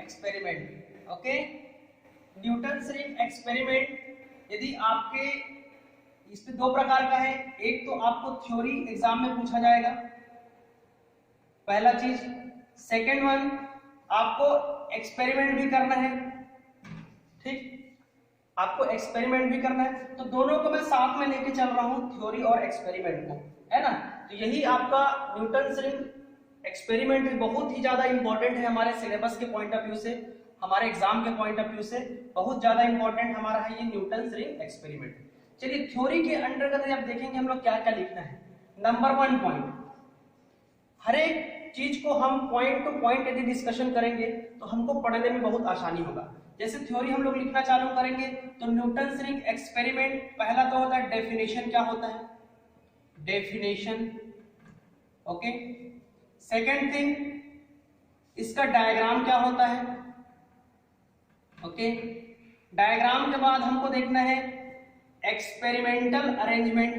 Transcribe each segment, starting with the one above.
Experiment. Okay, Newton's ring experiment यदि आपके इसमें दो प्रकार का है, एक तो आपको थ्योरी एग्जाम में पूछा जाएगा, पहला चीज। सेकेंड वन, आपको एक्सपेरिमेंट भी करना है, ठीक, आपको एक्सपेरिमेंट भी करना है। तो दोनों को मैं साथ में लेके चल रहा हूं, थ्योरी और एक्सपेरिमेंट को, है ना। तो यही आपका न्यूटन्स रिंग एक्सपेरिमेंट बहुत ही ज्यादा इंपॉर्टेंट है हमारे सिलेबस के पॉइंट ऑफ व्यू से, हमारे एग्जाम के पॉइंट ऑफ व्यू से बहुत ज्यादा इंपॉर्टेंट हमारा है ये न्यूटन्स रिंग एक्सपेरिमेंट। चलिए थ्योरी के अंतर्गत जब देखेंगे हम लोग क्या क्या लिखना है। नंबर 1 पॉइंट, हर एक चीज को हम पॉइंट टू पॉइंट यदि डिस्कशन करेंगे तो हमको पढ़ने में बहुत आसानी होगा। जैसे थ्योरी हम लोग लिखना चालू करेंगे तो न्यूटन्स रिंग एक्सपेरिमेंट पहला तो होता है डेफिनेशन, क्या होता है डेफिनेशन। ओके, सेकेंड थिंग, इसका डायग्राम क्या होता है। ओके, डायग्राम के बाद हमको देखना है एक्सपेरिमेंटल अरेंजमेंट,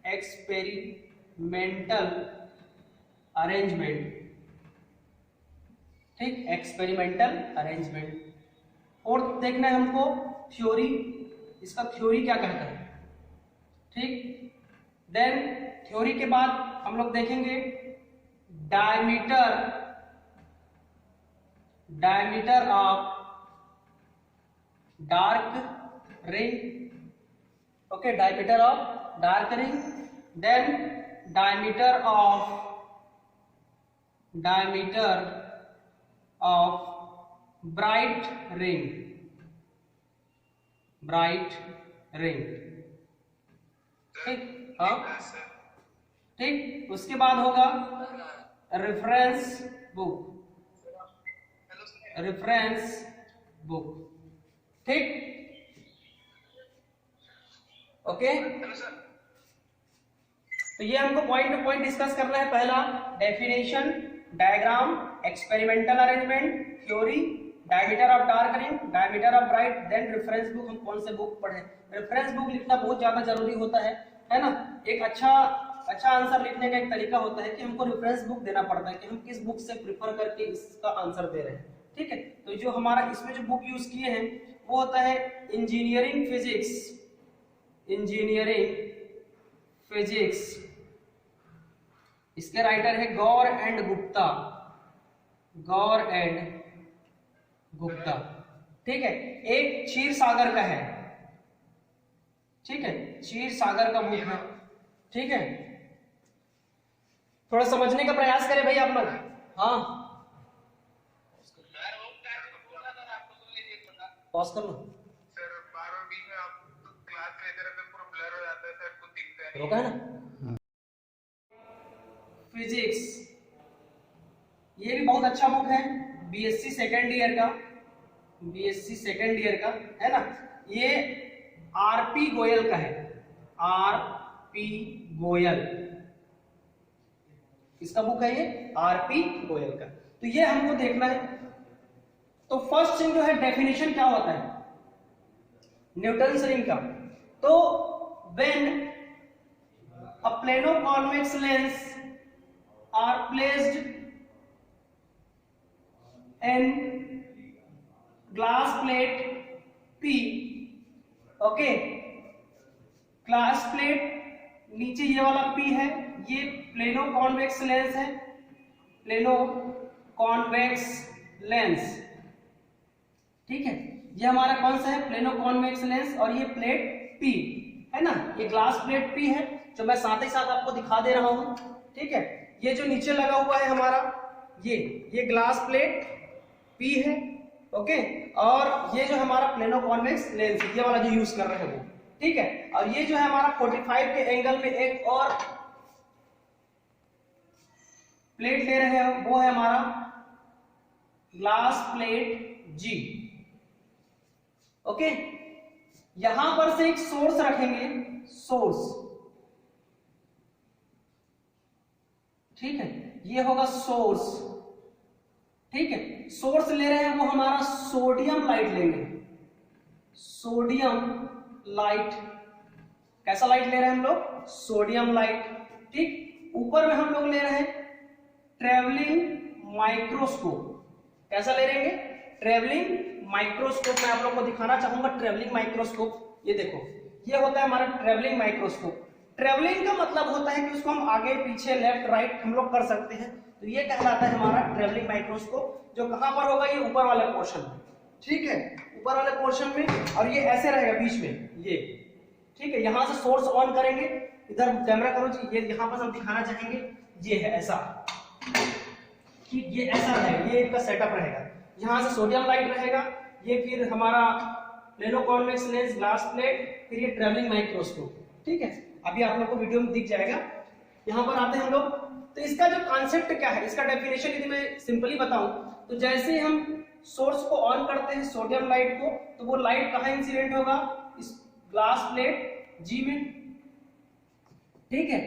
एक्सपेरिमेंटल अरेंजमेंट, ठीक, एक्सपेरिमेंटल अरेंजमेंट। और देखना है हमको थ्योरी, इसका थ्योरी क्या कहता है, ठीक। देन थ्योरी के बाद हम लोग देखेंगे diameter, diameter of dark ring. Okay, diameter of dark ring. Then diameter of bright ring, bright ring, ठीक। हाँ ठीक, उसके बाद होगा रेफरेंस बुक, रेफरेंस बुक, ठीक। ओके, तो ये हमको पॉइंट टू पॉइंट डिस्कस करना है। पहला definition, diagram, experimental arrangement, theory, diameter of dark ring, diameter of bright, then reference book. हम कौन से बुक पढ़े, रेफरेंस बुक लिखना बहुत ज्यादा जरूरी होता है ना। एक अच्छा आंसर लिखने का एक तरीका होता है कि हमको रेफरेंस बुक देना पड़ता है कि हम किस बुक से प्रिफर करके इसका आंसर दे रहे हैं, ठीक है। तो जो हमारा इसमें जो बुक यूज किए हैं वो होता है इंजीनियरिंग फिजिक्स, इंजीनियरिंग फिजिक्स, इसके राइटर है गौर एंड गुप्ता, गौर एंड गुप्ता, ठीक है। एक क्षीर सागर का है, ठीक है, क्षीर सागर का बुक है, ठीक है। थोड़ा समझने का प्रयास करें भाई आप लोग। हाँ, पॉज कर लो सर, बार-बार बीच में आप क्लास लेते रहते हैं, पूरा ब्लर हो जाता है सर, कुछ दिखता नहीं। रोका है ना। फिजिक्स, ये भी बहुत अच्छा बुक है, बीएससी सेकेंड ईयर का, बीएससी सेकेंड ईयर का है ना। ये आरपी गोयल का है, आरपी गोयल, किसका बुक है ये, आरपी गोयल का। तो ये हमको देखना है। तो फर्स्ट थिंग जो है डेफिनेशन क्या होता है न्यूटन्स रिंग का। तो when a plano convex lens are placed in glass plate P, okay, glass plate नीचे ये वाला P है, ये प्लेनो कॉन्वेक्स लेंस है, प्लेनो कॉन्वेक्स लेंस, ठीक है। ये हमारा कौन सा है, प्लेनो कॉन्वेक्स लेंस, और ये प्लेट P है ना, ये ग्लास प्लेट P है जो मैं साथ ही साथ आपको दिखा दे रहा हूं, ठीक है। ये जो नीचे लगा हुआ है हमारा ये ग्लास प्लेट P है, ओके, और ये जो हमारा प्लेनो कॉन्वेक्स लेंस ये वाला जो यूज कर रहे हैं वो, ठीक है। और ये जो है हमारा 45 के एंगल में एक और प्लेट ले रहे हैं, वो है हमारा ग्लास प्लेट G, ओके। यहां पर से एक सोर्स रखेंगे, सोर्स, ठीक है, ये होगा सोर्स, ठीक है। सोर्स ले रहे हैं वो हमारा सोडियम लाइट लेंगे, सोडियम लाइट, कैसा लाइट ले रहे हैं हम लोग, सोडियम लाइट, ठीक। ऊपर में हम लोग ले रहे हैं ट्रेवलिंग माइक्रोस्कोप, कैसा ले रहेंगे, ट्रेवलिंग माइक्रोस्कोप मैं आप लोग को दिखाना चाहूंगा। ट्रेवलिंग माइक्रोस्कोप, ये देखो, ये होता है हमारा ट्रेवलिंग माइक्रोस्कोप। ट्रेवलिंग का मतलब होता है कि उसको हम आगे पीछे लेफ्ट राइट हम लोग कर सकते हैं, तो ये कहलाता है हमारा ट्रेवलिंग माइक्रोस्कोप। जो कहां पर होगा, ये ऊपर वाले पोर्शन में, ठीक है, ऊपर वाले पोर्शन में, और ये ऐसे रहेगा बीच में, ये ठीक है। यहां से सोर्स ऑन करेंगे, इधर कैमरा करो जी, ये यहां पर हम दिखाना चाहेंगे, ये है ऐसा, ठीक, ये ऐसा रहेगा, ये इसका सेटअप रहेगा। यहाँ से सोडियम लाइट रहेगा, ये फिर हमारा plano convex lens, glass plate, फिर ये ट्रेवलिंग माइक्रोस्कोप, ठीक है। अभी आप लोग को वीडियो में दिख जाएगा। यहाँ पर आते हैं हम लोग, तो इसका जो कॉन्सेप्ट क्या है, इसका डेफिनेशन यदि मैं सिंपली बताऊं तो जैसे हम सोर्स को ऑन करते हैं सोडियम लाइट को, तो वो लाइट कहाँ इंसिडेंट होगा, इस ग्लास प्लेट जी में, ठीक है।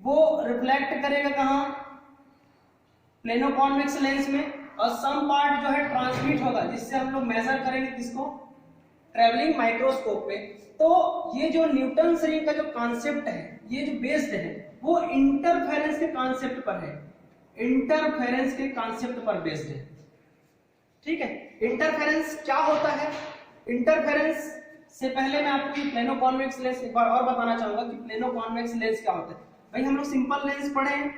वो रिफ्लेक्ट करेगा कहाँ, प्लेनो कॉन्वेक्स लेंस में, और सम पार्ट जो है ट्रांसमिट होगा, जिससे हम लोग मेजर करेंगे किसको, ट्रेवलिंग माइक्रोस्कोप पे। तो ये जो न्यूटन्स रिंग का जो कॉन्सेप्ट है, ये जो बेस्ड है वो इंटरफेरेंस के कॉन्सेप्ट पर है, इंटरफेरेंस के कॉन्सेप्ट पर बेस्ड है, ठीक है। इंटरफेरेंस क्या होता है, इंटरफेरेंस से पहले मैं आपको प्लेनो कॉन्वेक्स लेंस एक बार और बताना चाहूंगा कि प्लेनो कॉन्वेक्स लेंस क्या होता है। भाई हम लोग सिंपल लेंस पढ़े हैं,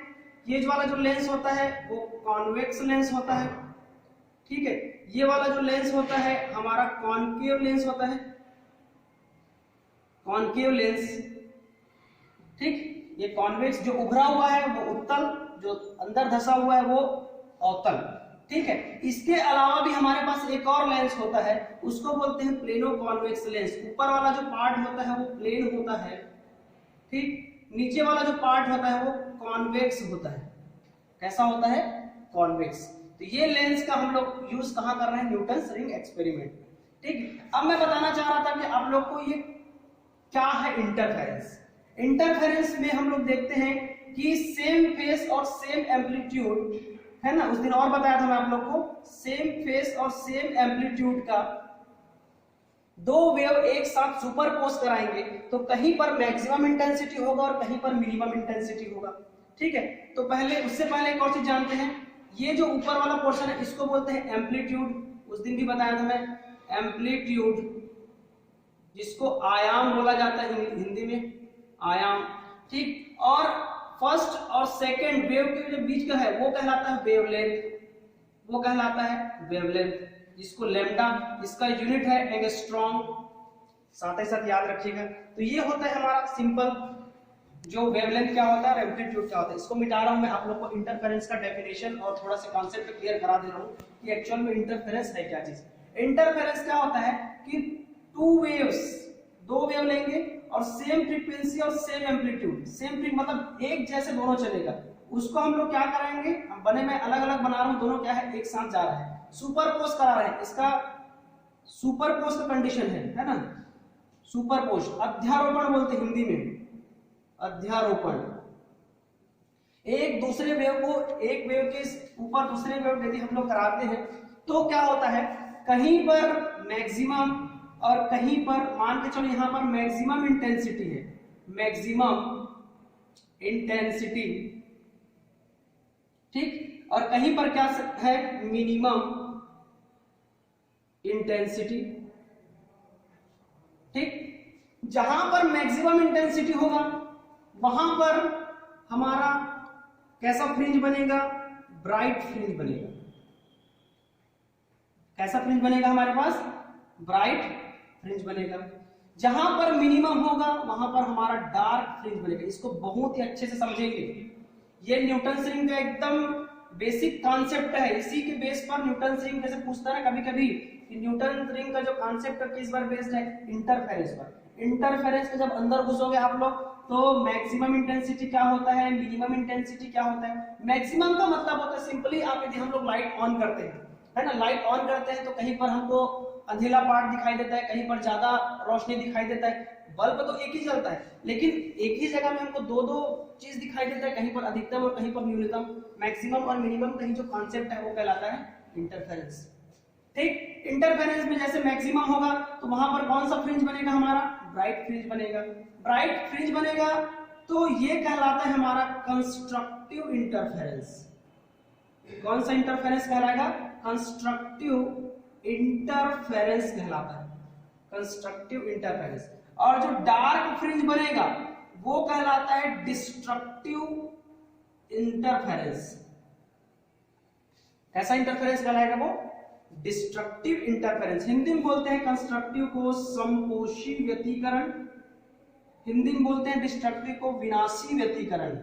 ये जो वाला जो लेंस होता है वो कॉन्वेक्स लेंस होता है, ठीक है। ये वाला जो लेंस होता है हमारा कॉनकेव लेंस होता है, कॉनकेव लेंस, ठीक। ये कॉन्वेक्स जो उभरा हुआ है वो उत्तल, जो अंदर धसा हुआ है वो अवतल, ठीक है। इसके अलावा भी हमारे पास एक और लेंस होता है, उसको बोलते हैं प्लेनो कॉन्वेक्स लेंस। ऊपर वाला जो पार्ट होता है वो प्लेन होता है, ठीक, नीचे वाला जो पार्ट होता है वो कॉन्वेक्स होता है। कैसा होता है, कॉन्वेक्स। तो ये लेंस का हम लोग यूज कहां कर रहे हैं, न्यूटन्स रिंग एक्सपेरिमेंट, ठीक। अब मैं बताना चाह रहा था कि आप लोग को ये क्या है इंटरफेरेंस। इंटरफेरेंस में हम लोग देखते हैं कि सेम फेस और सेम एम्पलीट्यूड है ना, उस दिन और बताया था मैं आप लोग को, सेम फेस और सेम एम्पलीट्यूड का दो वेव एक साथ सुपरपोज कराएंगे तो कहीं पर मैक्सिमम इंटेंसिटी होगा और कहीं पर मिनिमम इंटेंसिटी होगा, ठीक है। तो पहले, उससे पहले एक और चीज जानते हैं, ये जो ऊपर वाला पोर्शन है इसको बोलते हैं एम्पलीट्यूड, उस दिन भी बताया था मैं, एम्पलीट्यूड, जिसको आयाम बोला जाता है हिंदी में, आयाम, ठीक। और फर्स्ट और सेकंड वेव के जो बीच का है वो कहलाता है वेवलेंथ, वो कहलाता है वेवलेंथ, जिसको लैम्डा, इसका यूनिट है एंगस्ट्रॉम, साथ ही साथ याद रखिएगा। तो ये होता है हमारा सिंपल जो वेवलेंथ क्या होता है, एम्पलीट्यूड क्या होता है। इसको मिटा रहा हूं मैं, आप लोग को इंटरफेरेंस का डेफिनेशन और थोड़ा सा कॉन्सेप्ट क्लियर करा दे रहा हूं कि एक्चुअल में इंटरफेरेंस है क्या चीज। इंटरफेरेंस क्या होता है कि टू वेव्स, दो वेव लेंगे और सेम फ्रीक्वेंसी और सेम एम्पलीट्यूड, सेम मतलब एक जैसे दोनों चलेगा, उसको हम लोग क्या कराएंगे, हम बने में अलग अलग बना रहा हूं, दोनों क्या है एक साथ जा रहा है, सुपरपोज करा रहे हैं। इसका सुपरपोज का कंडीशन है ना, सुपरपोज, अध्यारोपण बोलते हिंदी में, अध्यारोपण। एक दूसरे वेव को, एक वेव के ऊपर दूसरे वेव यदि हम लोग कराते हैं तो क्या होता है, कहीं पर मैक्सिमम और कहीं पर, मान के चलो यहां पर मैक्सिमम इंटेंसिटी है, मैक्सिमम इंटेंसिटी, ठीक, और कहीं पर क्या है, मिनिमम इंटेंसिटी, ठीक। जहां पर मैक्सिमम इंटेंसिटी होगा वहां पर हमारा कैसा फ्रिंज बनेगा, ब्राइट फ्रिंज बनेगा। कैसा फ्रिंज बनेगा हमारे पास, ब्राइट फ्रिंज बनेगा। जहां पर मिनिमम होगा वहां पर हमारा डार्क फ्रिंज बनेगा। इसको बहुत ही अच्छे से समझेंगे, ये न्यूटन्स रिंग का एकदम बेसिक कॉन्सेप्ट है। इसी के बेस पर न्यूटन्स रिंग जैसे पूछता है ना कभी कभी कि न्यूटन रिंग का जो कॉन्सेप्ट है किस पर बेस्ड है, इंटरफेरेंस पर। इंटरफेरेंस के जब अंदर घुसोगे आप लोग तो मैक्सिमम इंटेंसिटी क्या होता है, मिनिमम इंटेंसिटी क्या होता है। मैक्सिमम का मतलब होता है सिंपली, आप यदि हम लोग लाइट ऑन करते हैं, है ना, लाइट ऑन करते हैं तो कहीं पर हमको अंधेला पार्ट दिखाई देता है, कहीं पर ज्यादा रोशनी दिखाई देता है। बल्ब तो एक ही जलता है लेकिन एक ही जगह में हमको दो दो चीज दिखाई देता है, कहीं पर अधिकतम और कहीं पर न्यूनतम, मैक्सिमम और मिनिमम का जो कॉन्सेप्ट है वो कहलाता है इंटरफेरेंस, ठीक। इंटरफेरेंस में जैसे मैक्सिमम होगा तो वहां पर कौन सा फ्रिंज बनेगा हमारा, ब्राइट फ्रिंज बनेगा। ब्राइट फ्रिंज बनेगा तो ये कहलाता है हमारा कंस्ट्रक्टिव इंटरफेरेंस। कौन सा इंटरफेरेंस कहलाएगा, कंस्ट्रक्टिव इंटरफेरेंस कहलाता है, कंस्ट्रक्टिव इंटरफेरेंस। और जो डार्क फ्रिंज बनेगा वो कहलाता है डिस्ट्रक्टिव इंटरफेरेंस। कैसा इंटरफेरेंस कहलाएगा वो? Destructive interference. हिंदी में बोलते हैं कंस्ट्रक्टिव को समपोषी व्यतिकरण, हिंदी में बोलते हैं डिस्ट्रक्टिव को विनाशी व्यतिकरण।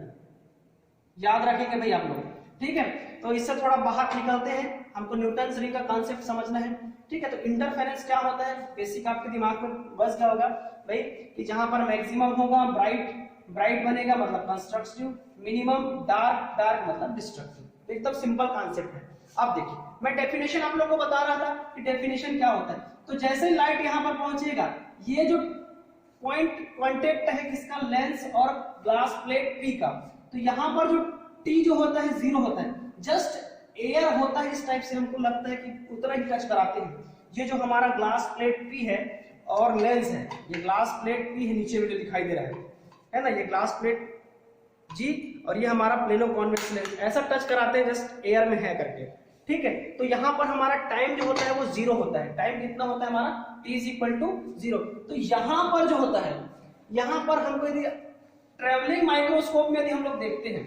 याद रखेंगे भाई आप लोग, ठीक है। तो इससे थोड़ा बाहर निकलते हैं, हमको न्यूटन्स रिंग का कॉन्सेप्ट समझना है, ठीक है। तो इंटरफेरेंस क्या होता है, बेसिक आपके दिमाग में बस क्या होगा भाई कि जहां पर मैक्सिमम होगा ब्राइट बनेगा मतलब कंस्ट्रक्टिव, मिनिमम डार्क मतलब डिस्ट्रक्टिव। एकदम सिंपल कॉन्सेप्ट है। अब देखिए मैं डेफिनेशन आप लोगों को बता रहा था कि डेफिनेशन क्या होता है। तो जैसे ही लाइट यहां पर पहुंचेगा, ये जो पॉइंट कांटेक्ट है किसका, लेंस और ग्लास प्लेट पी का, तो यहां पर जो टी जो होता है जीरो होता है, जस्ट एयर होता है इस टाइप से, हमको लगता है कि उतना ही टच कराते हैं। ये जो हमारा ग्लास प्लेट पी है और लेंस है, ये ग्लास प्लेट पी है नीचे में जो दिखाई दे रहा है ना, ये ग्लास प्लेट जी, और ये हमारा प्लेनो कॉन्वेक्स लेंस, ऐसा टच कराते हैं जस्ट एयर में है करके, ठीक है। तो यहाँ पर हमारा टाइम जो होता है वो जीरो होता है। टाइम कितना होता है हमारा, t इज इक्वल टू 0। तो यहाँ पर जो होता है, यहाँ पर हमको यदि ट्रेवलिंग माइक्रोस्कोप में यदि हम लोग देखते हैं,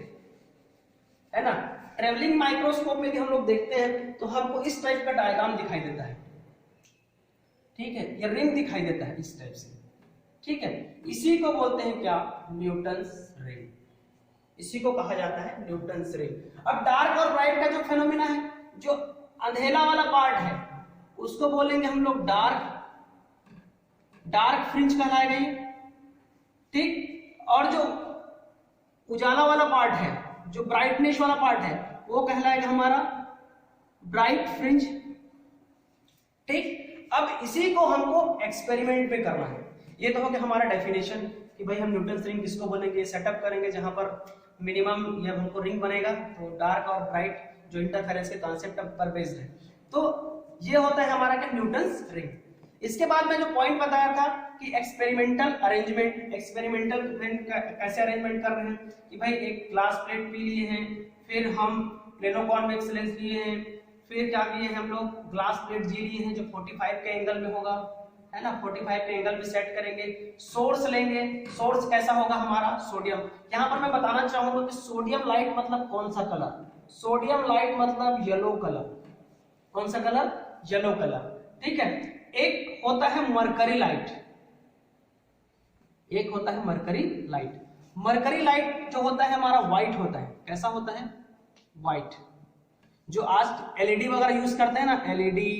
है ना, ट्रेवलिंग माइक्रोस्कोप में यदि हम लोग देखते हैं तो हमको इस टाइप का डायग्राम दिखाई देता है, ठीक है। ये रिंग दिखाई देता है इस टाइप से, ठीक है। इसी को बोलते हैं क्या, न्यूटन्स रिंग। इसी को कहा जाता है न्यूटन्स रिंग। अब डार्क और ब्राइट का जो फेनोमेना है, जो अंधेला वाला पार्ट है उसको बोलेंगे हम लोग डार्क फ्रिंज कहलाएगा ये, ठीक। और जो उजाला वाला पार्ट है, जो ब्राइटनेस वाला पार्ट है, वो कहलाएगा हमारा ब्राइट फ्रिंज, ठीक। अब इसी को हमको एक्सपेरिमेंट में करना है। ये तो हो गया हमारा डेफिनेशन कि भाई हम न्यूटन्स रिंग किसको बोलेंगे, सेटअप करेंगे जहां पर मिनिमम या हमको रिंग बनेगा, तो डार्क और ब्राइट जो इंटरफेरेंस के कॉन्सेप्ट पर बेस्ड है। तो ये होता है हमारा क्या, न्यूटन्स रिंग। इसके बाद मैं जो पॉइंट बताया था कि एक्सपेरिमेंटल अरेंजमेंट, एक्सपेरिमेंटल कैसे अरेंजमेंट कर रहे हैं कि भाई एक ग्लास प्लेट पी लिए हैं, फिर हम प्लेनो कॉन्वेक्स लेंस लिए हैं, फिर क्या किए हैं हम लोग, ग्लास प्लेट जी लिए हैं जो 45 के एंगल में होगा, है ना, 45 के एंगल पे सेट करेंगे। सोर्स लेंगे, सोर्स कैसा होगा हमारा, सोडियम। यहाँ पर मैं बताना चाहूंगा कि सोडियम लाइट मतलब कौन सा कलर, सोडियम लाइट मतलब येलो कलर। कौन सा कलर, येलो कलर, ठीक है। एक होता है मरकरी लाइट, एक होता है मरकरी लाइट। मरकरी लाइट जो होता है हमारा व्हाइट होता है। कैसा होता है, व्हाइट। जो आज एलईडी वगैरह यूज करते हैं ना, एलईडी,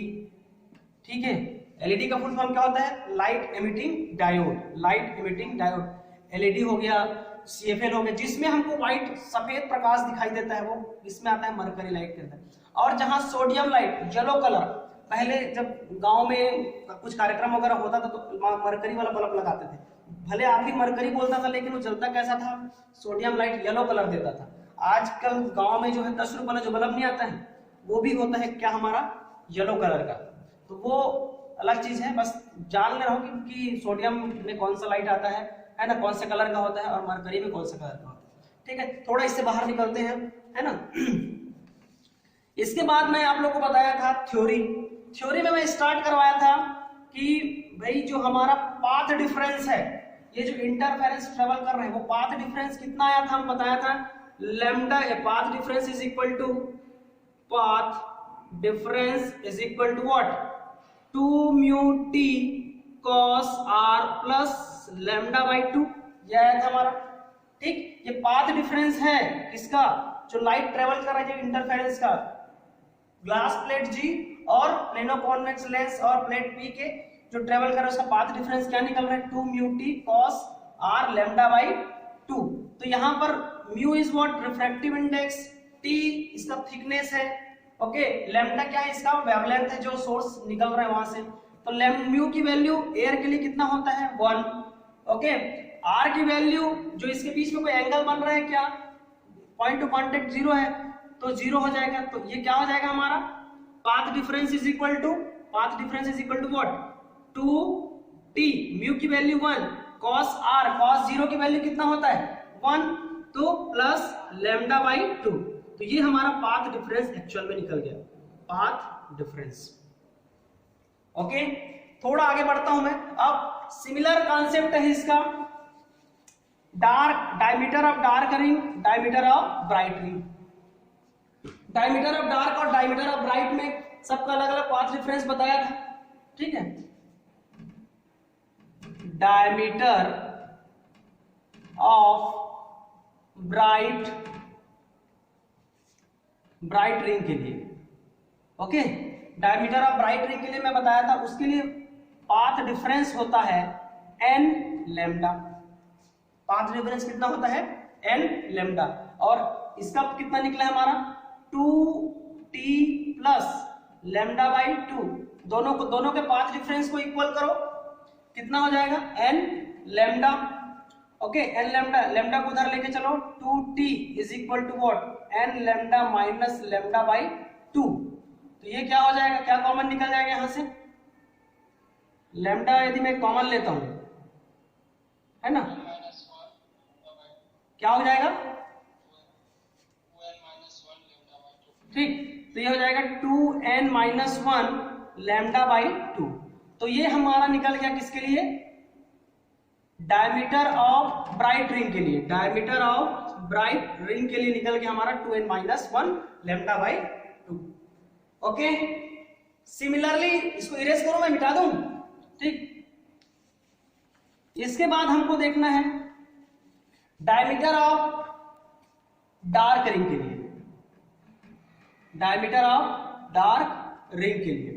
ठीक है। एलईडी का फुल फॉर्म क्या होता है, light emitting diode, light emitting diode. LED हो गया, सीएफएल हो गया, जिसमें हमको व्हाइट सफेद प्रकाश दिखाई देता है, वो इसमें आता है मरकरी लाइट के अंदर। और जहां सोडियम लाइट येलो कलर, पहले जब गांव में कुछ कार्यक्रम वगैरह होता था तो मरकरी वाला बल्ब लगाते थे। भले आदमी मरकरी बोलता था लेकिन वो जलता कैसा था, सोडियम लाइट येलो कलर देता था। आजकल गांव में जो है 10 रुपए वाला जो बल्ब नहीं आता है, वो भी होता है क्या हमारा, येलो कलर का। तो वो अलग चीज है, बस जान ले रहो कि सोडियम में कौन सा लाइट आता है ना, कौन से कलर का होता है, और मरकरी में कौन सा कलर का होता है, ठीक है। थोड़ा इससे बाहर निकलते हैं, है ना। इसके बाद मैं आप लोग को बताया था थ्योरी में मैं स्टार्ट करवाया था कि भाई जो हमारा पाथ डिफरेंस है, ये जो इंटरफेरेंस ट्रेवल कर रहे हैं, वो पाथ डिफरेंस कितना आया था, हम बताया था lambda, path difference is equal to, path difference is equal to what, 2 mu T cos r plus lambda by 2, यह आया था हमारा, ठीक। ये पाथ डिफरेंस है किसका, जो लाइट ट्रेवल कर रहा है, जो इंटरफेरेंस का, ग्लास प्लेट जी और प्लेनो कॉन्वेक्स लेंस और प्लेट पी के जो ट्रेवल कर रहा है, उसका पाथ डिफरेंस क्या निकल रहा है, 2 mu T cos r lambda by 2। तो यहाँ पर mu is what, refractive index, T इसका थिकनेस है, ओके, लैम्डा क्या है, इसका वेवलेंथ है, जो सोर्स निकल रहा है वहां से। तो म्यू की वैल्यू एयर के लिए कितना होता है, 1, ओके। आर की वैल्यू, जो इसके बीच में कोई एंगल बन रहा है क्या, पॉइंट टू कॉन्टेक्ट 0 है, तो 0 हो जाएगा। तो ये क्या हो जाएगा हमारा, path difference is equal to, path difference is equal to what, 2t, mu की वैल्यू 1, cos r, cos 0 की वैल्यू कितना होता है, 1, तो प्लस लैम्डा बाई 2। तो ये हमारा पाथ डिफरेंस एक्चुअल में निकल गया, पाथ डिफरेंस, ओके, थोड़ा आगे बढ़ता हूं मैं। अब सिमिलर कॉन्सेप्ट है इसका, dark diameter of dark ring, diameter of bright ring. Diameter of dark और डायमीटर ऑफ ब्राइट में सबका अलग अलग पाथ डिफरेंस बताया था, ठीक है। डायमीटर ऑफ ब्राइट रिंग के लिए, okay, diameter of bright ring के लिए मैं बताया था, उसके लिए पाथ डिफरेंस होता है n लैम्डा। पाथ डिफरेंस कितना होता है? n lambda. और इसका कितना निकला है हमारा? 2t plus lambda by 2। दोनों के पाथ डिफरेंस को इक्वल करो, कितना हो जाएगा? n lambda. Okay, n lambda, lambda को उधर लेके चलो, 2t is equal to what? n lambda minus lambda by 2। तो ये क्या हो जाएगा? क्या कॉमन निकल जाएगा यहां से? लैम्डा यदि मैं कॉमन लेता हूं, है ना, क्या हो जाएगा? ठीक, तो ये हो जाएगा 2n माइनस 1 लैम्डा बाई 2। तो ये हमारा निकल गया किसके लिए? डायमीटर ऑफ ब्राइट रिंग के लिए। डायमीटर ऑफ ब्राइट रिंग के लिए निकल गया हमारा 2n minus 1 lambda by 2। Okay, similarly इसको इरेज करो, मैं मिटा दूं, ठीक। इसके बाद हमको देखना है डायमीटर ऑफ डार्क रिंग के लिए। डायमीटर ऑफ डार्क रिंग के लिए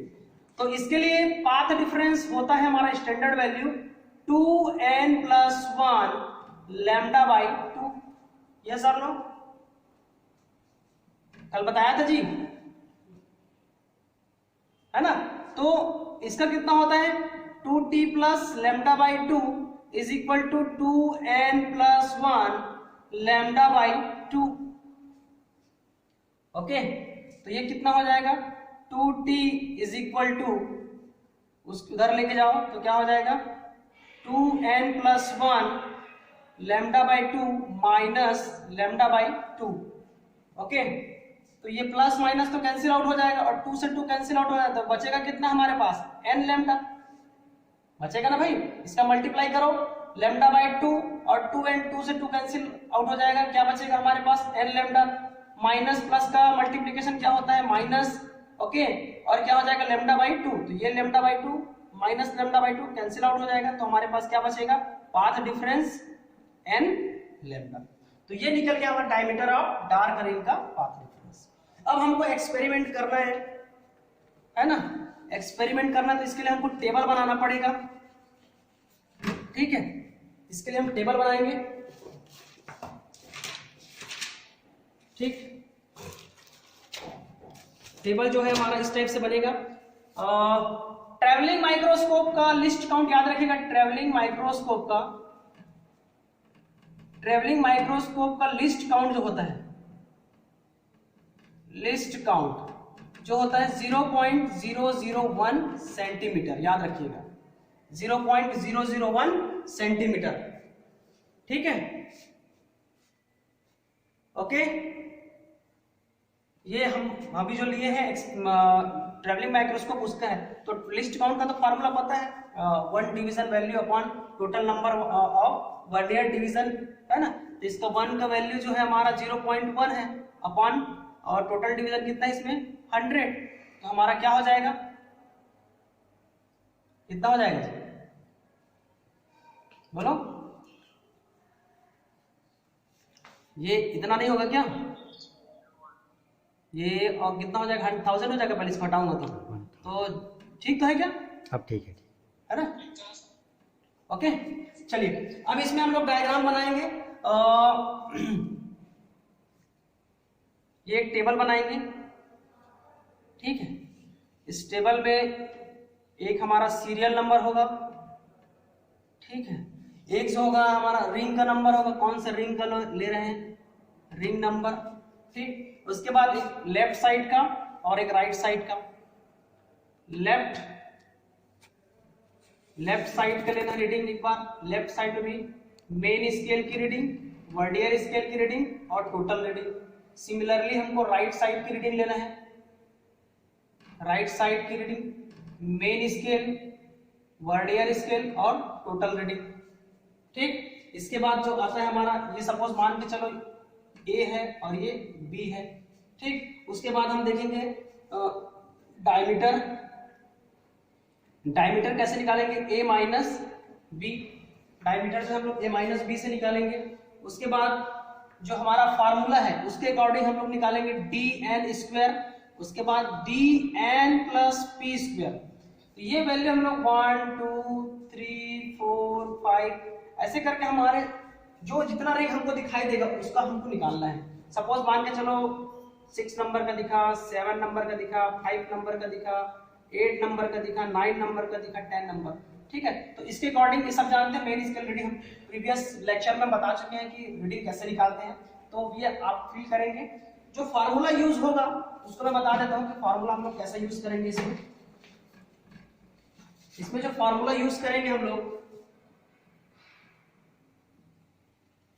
तो इसके लिए पाथ डिफरेंस होता है हमारा standard value 2n plus 1 lambda by 2। Yes और नो? कल बताया था जी, है ना। तो इसका कितना होता है? 2t plus lambda by 2 is equal to 2n plus 1 lambda by 2। Okay, तो ये कितना हो जाएगा? 2t इज इक्वल टू, उस उधर लेके जाओ तो क्या हो जाएगा? 2n plus 1 lambda by 2 minus lambda by 2। Okay, तो ये प्लस माइनस तो कैंसिल आउट हो जाएगा और 2 से 2 कैंसिल आउट हो जाएगा, तो बचेगा कितना हमारे पास? n लैम्डा बचेगा ना भाई। इसका मल्टीप्लाई करो लैम्डा बाई 2 और 2n, 2 से 2 कैंसिल आउट हो जाएगा, क्या बचेगा हमारे पास? n lambda. माइनस प्लस का मल्टीप्लिकेशन क्या होता है? माइनस। ओके, और क्या हो जाएगा? Lambda by 2। तो ये lambda by 2 minus lambda by 2 cancel out हो जाएगा, तो हमारे पास क्या बचेगा? Path difference n lambda. तो ये निकल गया हमारा डायमीटर ऑफ डार्क रिंग का पाथ डिफरेंस। अब हमको एक्सपेरिमेंट करना है ना। एक्सपेरिमेंट करना है तो इसके लिए हमको टेबल बनाना पड़ेगा, ठीक है। इसके लिए हम टेबल बनाएंगे, ठीक। टेबल जो है हमारा इस टाइप से बनेगा। ट्रैवलिंग माइक्रोस्कोप का लिस्ट काउंट याद रखिएगा। ट्रैवलिंग माइक्रोस्कोप का लिस्ट काउंट जो होता है, लिस्ट काउंट जो होता है 0.001 सेंटीमीटर, याद रखिएगा 0.001 सेंटीमीटर, ठीक है। ओके, ये हम अभी जो लिए हैं ट्रैवलिंग माइक्रोस्कोप उसका है। तो लिस्ट काउंट का तो फार्मूला पता है, 1 division value upon total number of vernier division, है ना। तो इसका 1 का वैल्यू जो है हमारा 0.1 है अपॉन, और टोटल डिवीजन कितना है इसमें? 100। तो हमारा क्या हो जाएगा? कितना हो जाएगा जी? बोलो, ये इतना नहीं होगा क्या? ये और कितना हो जाएगा? 1000 हो जाएगा। पहले इसको हटाऊंगा तो ठीक तो है क्या? अब ठीक है ना। ओके, चलिए अब इसमें हम लोग डायग्राम बनाएंगे। ये एक टेबल बनाएंगे, ठीक है। इस टेबल में एक हमारा सीरियल नंबर होगा, ठीक है। एक जो होगा हमारा रिंग का नंबर होगा, कौन सा रिंग का ले रहे हैं? रिंग नंबर, ठीक। उसके बाद एक लेफ्ट साइड का और एक राइट साइड का। लेफ्ट साइड का लेना रीडिंग एक बार, लेफ्ट साइड में भी मेन स्केल की रीडिंग, वर्नियर स्केल की रीडिंग और टोटल रीडिंग। सिमिलरली हमको राइट साइड की रीडिंग लेना है, राइट साइड की reading, main scale, vernier scale और टोटल रीडिंग। ठीक, इसके बाद जो आता है हमारा, ये सपोज मान के चलो ए है और ये बी है। ठीक, उसके बाद हम देखेंगे डायमीटर। डायमीटर कैसे निकालेंगे, ए माइनस बी। डायमीटर से हम लोग ए माइनस बी से निकालेंगे। उसके बाद जो हमारा फार्मूला है उसके अकॉर्डिंग हम लोग निकालेंगे डी एन स्क्वायर, उसके बाद D N plus P square. तो ये वैल्यू हम लोग 1 2 3 4 5 ऐसे करके हमारे जो जितना रिंग हमको दिखाई देगा उसका हमको निकालना है। सपोज मान के चलो 6 नंबर का दिखा, 7 नंबर का दिखा, 5 नंबर का दिखा, 8 नंबर का दिखा, 9 नंबर का दिखा, 10 नंबर। ठीक है, तो इसके अकॉर्डिंग ये सब जानते हैं। मेन स्केल रीडिंग हम प्रीवियस लेक्चर में बता चुके हैं कि रीडिंग कैसे निकालते हैं, तो ये आप फील करेंगे। जो फार्मूला यूज होगा उसको मैं बता देता हूँ कि फार्मूला हम लोग कैसे यूज करेंगे। इसमें जो फार्मूला यूज करेंगे हम लोग,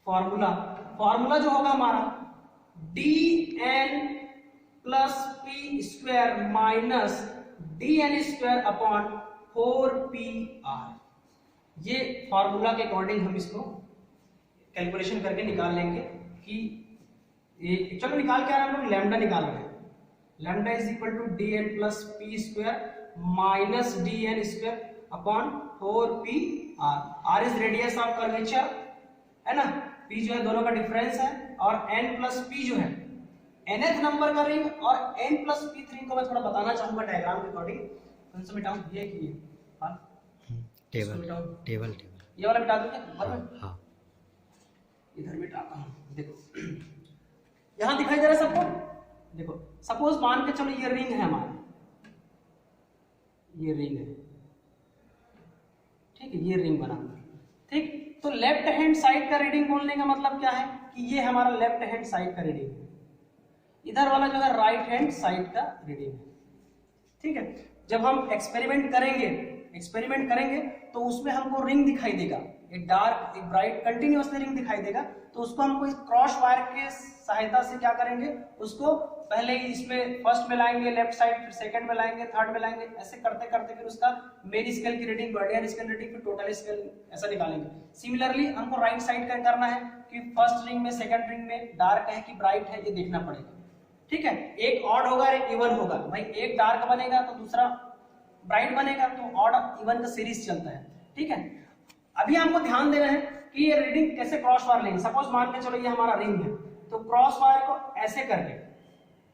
फार्मूला जो होगा हमारा D N plus P square minus D N square upon 4pr। ये फार्मूला के अकॉर्डिंग हम इसको कैलकुलेशन करके निकाल लेंगे कि ये चलो निकाल के आ रहा है, हम लोग लैम्डा निकाल रहे हैं। Lambda is equal to D N plus P square minus D N square upon 4pr। r is radius of curvature है ना, p जो है दोनों का डिफरेंस है, और n प्लस p जो है nth नंबर का रिंग, और n प्लस p रिंग को मैं थोड़ा बताना चाहूंगा डायग्राम के अकॉर्डिंग। कौन सा मिटाऊं, ये कि ये टेबल टेबल ये वाला मिटा दूं क्या? हाँ इधर मिटाता हूं। देखो यहां दिखाई दे रहा है सबको। देखो सपोज मान के चलो ये रिंग है हमारा, ये रिंग है। ठीक है, ये रिंग बना। ठीक, तो लेफ्ट हैंड साइड का रीडिंग बोलने का मतलब क्या है कि ये हमारा लेफ्ट हैंड साइड का रीडिंग है, इधर वाला जो है राइट हैंड साइड का रीडिंग है। ठीक है, जब हम एक्सपेरिमेंट करेंगे तो उसमें हमको रिंग दिखाई देगा, एक डार्क एक ब्राइट कंटिन्यूअसली रिंग दिखाई देगा। तो उसको हमको इस क्रॉस वायर के सहायता से क्या करेंगे, उसको पहले ही इसमें फर्स्ट में लाएंगे लेफ्ट साइड, फिर सेकंड में लाएंगे, थर्ड में लाएंगे, ऐसे करते करते फिर उसका मेन स्केल की रीडिंग, वर्नियर स्केल रीडिंग, फिर टोटल स्केल ऐसा निकालेंगे। सिमिलरली हमको राइट साइड का करना है कि फर्स्ट रिंग में सेकंड रिंग में डार्क है कि ब्राइट है, ये देखना पड़ेगा। ठीक है, एक ऑड होगा एक इवन होगा। भाई एक डार्क बनेगा तो दूसरा ब्राइट बनेगा, तो ऑड इवन का सीरीज चलता है। ठीक है, अभी हमको ध्यान देना है कि ये रीडिंग कैसे क्रॉस वायर लेंगे। सपोज मान के चलो ये हमारा रिंग है, तो क्रॉस वायर को ऐसे करके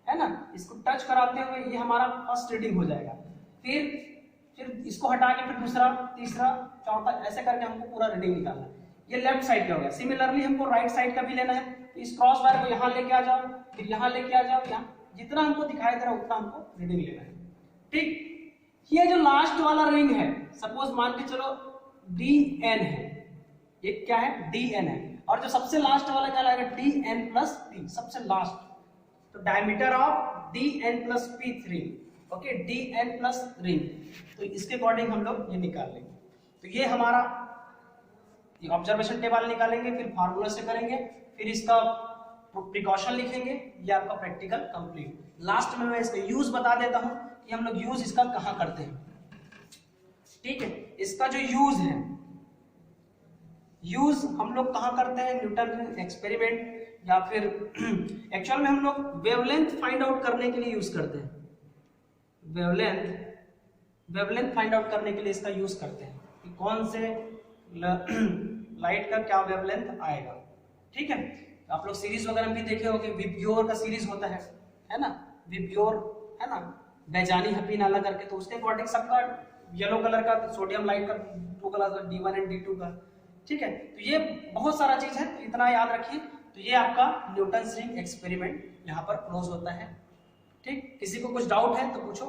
है ना, इसको टच कराते हुए ये हमारा फर्स्ट रीडिंग हो जाएगा। फिर इसको हटा के फिर दूसरा, तीसरा, चौथा, ऐसे करके हमको पूरा रीडिंग निकालना है। ये लेफ्ट साइड का हो गया। सिमिलरली हमको राइट साइड का भी लेना है, तो इस क्रॉस वायर को यहाँ लेके आ जाओ, फिर यहाँ लेके आ जाओ, यहाँ जितना हमको दिखाई दे रहा है उतना हमको रीडिंग लेना है। ठीक, ये जो लास्ट वाला रिंग है, सपोज मान के चलो डी एन है, ये क्या है, डी एन है, और जो सबसे लास्ट वाला क्या लगेगा, डी एन प्लस पी, सबसे लास्ट। तो diameter of D N plus P ring, okay, D N plus ring. तो इसके अकॉर्डिंग हम लोग ये निकाल लेंगे। तो ये हमारा ऑब्जर्वेशन टेबल निकालेंगे, फिर फार्मूला से करेंगे, फिर इसका प्रिकॉशन लिखेंगे, ये आपका प्रैक्टिकल कंप्लीट। लास्ट में मैं इसका यूज बता देता हूं कि हम लोग यूज इसका कहां करते हैं। ठीक है, इसका जो यूज है, यूज हम लोग कहां करते हैं, न्यूटन एक्सपेरिमेंट, या फिर एक्चुअल में हम लोग वेवलेंथ फाइंड आउट करने के लिए यूज करते हैं। वेवलेंथ फाइंड आउट करने के लिए इसका यूज करते हैं कि कौन से लाइट का क्या वेवलेंथ आएगा। ठीक है, आप लोग सीरीज वगैरह भी देखे होंगे, विब्योर का सीरीज होता है ना, विब्योर है ना, बैजानी हपी नाला करके, तो उसके अकॉर्डिंग सबका येलो कलर का, सोडियम लाइट का 2 कलर का, D1 एंड D2 का। ठीक है, तो ये बहुत सारा चीज है, तो इतना याद रखिए। तो ये आपका न्यूटन रिंग एक्सपेरिमेंट यहाँ पर क्लोज होता है। ठीक, किसी को कुछ डाउट है तो पूछो।